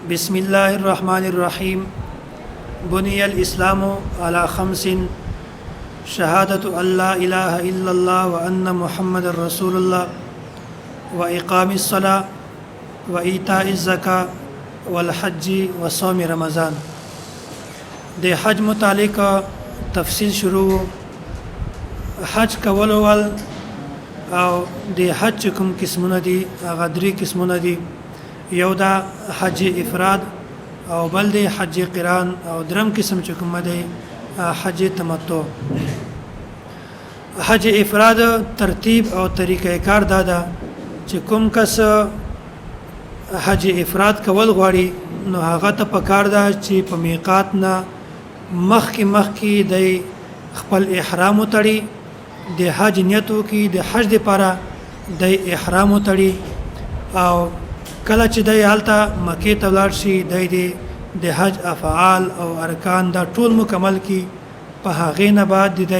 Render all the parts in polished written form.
بسم الله الرحمن الرحيم بني الإسلام على خمس شهادة أن لا إله إلا الله وأن محمد رسول الله وإقام الصلاة وإيتاء الزكاة والحج وصوم رمضان. د حج متعلق تفصیل شروع. حج کولو ول او د حج کوم قسمونه دي، هغه درې قسمونه دي. یو دا حج افراد او بل دی حج قران او درم قسم چې کوم دی حج تمتع. حج افراد ترتیب او طریقه کار دا چې کوم کس حج افراد کول غواړي نو هغه ته پکار ده چې په میقات نه مخکې د خپل احرام وتړي، د حج نیت وکړي، د حج لپاره د احرام وتړي، او کله چې د هلته مکې ته ولاړ شي د حج افعال او ارکان دا ټول مکمل کی. په هغې نه بعد د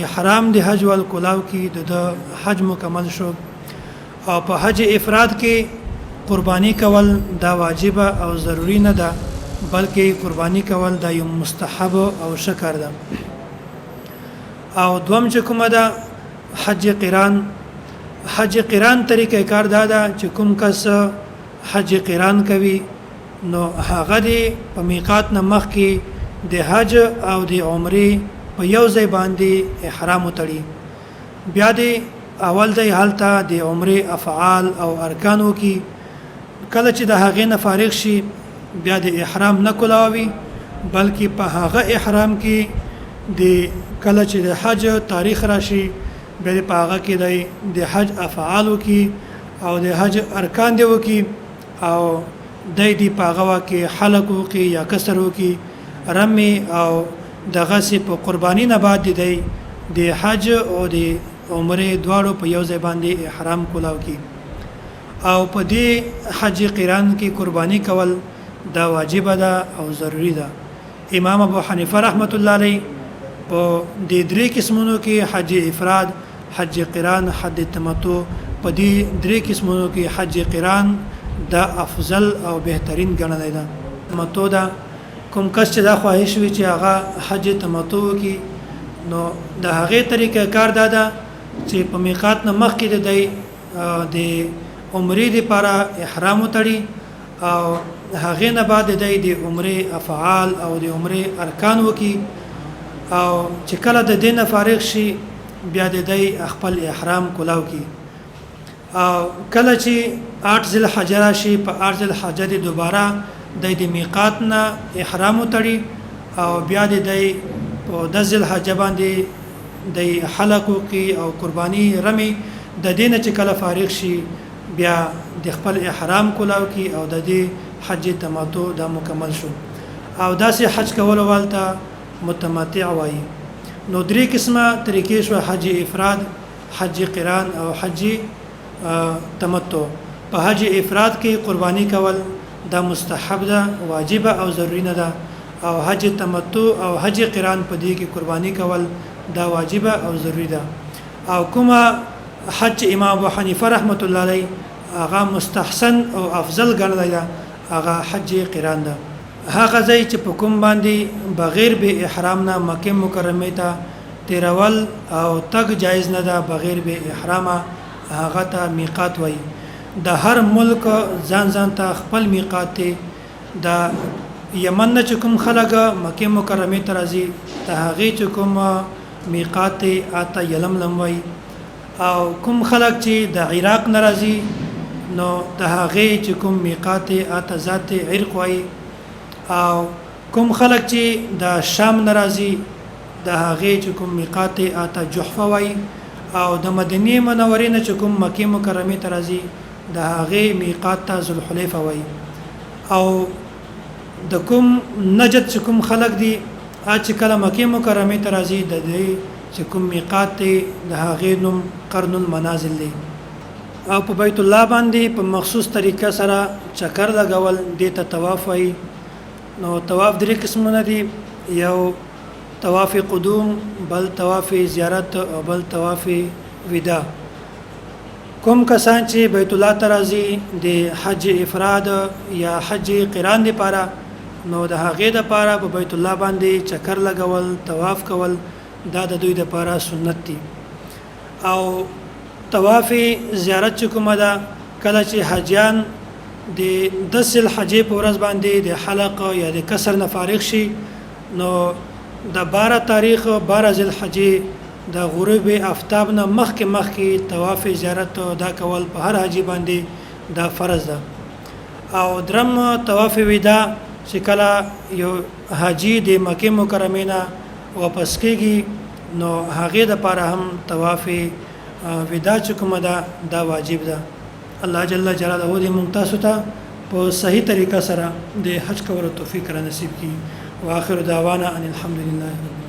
احرام د حج ول کلاو کی د حج مکمل شو. او په حج افراد کې قربانی کول دا واجب او ضروری نه ده، بلکې قربانی کول دا یو مستحب او شکر ده. او دوم چې کومه ده حج قران. حج قران طریقه کار دا چې کوم کس حج قران کوي نو هغه دی په میقات نه مخکې د حج او د عمرې په یو ځای باندې احرام وتړي. بیا دی اول دی حالته د عمرې افعال او ارکانو کې کله چې د هغې نه فارغ شي بیا د احرام نه کولاوي، بلکې په هغه احرام کې د کله چې د حج تاریخ راشي بیا په هغه کې د حج افعالو کې او د حج ارکان دی وکي، او د په هغه کې حلق وکي یا کسر وکي، رمي او دغه سي په قرباني نه بعد د حج او د عمره دواړو په یو ځای باندې احرام کولاو کی. او په دې حج قران کې قرباني کول دا واجب ده او ضروری ده. امام ابو حنیفه رحمت الله علیه په دې درې قسمونو کې حج افراد، حج قران، حج تمتع، په دې درې قسمونو کې حج قران دا افضل او بهترین ګڼل ده. تمتع دا کوم کس چې دا خواهش وي چې هغه حج تمتع کی نو د هغې طریقه کار دا چې په میقات نه مخکې د عمرې لپاره احرام وتړي، او هغې نه بعد د عمرې افعال او د عمرې ارکان وکي، او چې کله د دین فارغ شي بیا د خپل احرام کولاو کی. او کله چې 8 ذل حج راشي په 8 ذل حج دوباره د میقات نه احرام وتړي، او بیا د په 10 ذل حج باندې د حلق کی او قربانی رمي د دین چې کله فارغ شي بیا د خپل احرام کولاو کی او د حج تمتع دا مکمل شو. او داسې حج کول والته متمتع وایي. نو درې قسمه طریقې شو: حج افراد، حج قران او حج تمتع. په حج افراد کې قربانی کول دا مستحب ده، واجب او ضروری نه ده. او حج تمتع او حج قران په دې کې قربانی کول دا واجب او ضروری ده. او کومه حج امام ابو حنیفه رحمت الله علیه هغه مستحسن او افضل ګڼل ده، هغه حج قران ده. هغه ځای چې په کوم باندې بغیر به احرام نه مکه مکرمه ته تیرول او تګ جایز نه ده بغیر به احرام، هغه ته میقات وایي. د هر ملک ځان ته خپل میقات دی. د یمن نه چې کوم خلک مکه مکرمه ته راځي د هغې چې کوم میقات دی اته یلملم وایي، او کوم خلک چې د عراق نه راځي نو د هغې چې کوم میقات دی اته ذات عرق وایي، او کوم خلک چې د شام ناراضي د هغې چې کوم میقات اته جحفه وای، او د مدینه منورې نه چې کوم مکه مکرمه ته راځي د هغې میقات ته ذوالحلیفه وای. او د کوم نجد چې کوم خلک دي چې کله مکه مکرمه ته راځي د دې چې کوم میقات دی د هغې نوم قرن المنازل دی. او په بیت الله باندې په مخصوص طریقه سره چکر لګول دې ته طواف وای. نو طواف درې قسمونه دي: یو طواف قدوم، بل طواف زیارت او بل طواف وداع. کوم کسان چې بیت الله ته راځي د حج افراد یا حج قران لپاره نو د هغې دپاره په بیت الله باندې چکر لګول طواف کول دا د دوی دپاره سنت دي او طواف زیارت چې کومه ده کله چې حاجیان د 10 الحجې په ورځ باندې د حلق یا د کسر نه فارغ شي نو د 12 تاریخ 12 ذی الحجې د غروب آفتاب نه مخکې طواف زیارت دا کول په هر حاجی باندې دا فرض ده او درم طواف وداع چې کله یو حاجی د مکه مکرمه نه واپس کېږي نو هغه د لپاره هم طواف وداع چې کومه ده دا واجب ده الله جل جلاله دې موږ تاسو ته په صحیح طریقه سره د حج کولو توفیق را نصیب کړي واخر دعوانا ان الحمد لله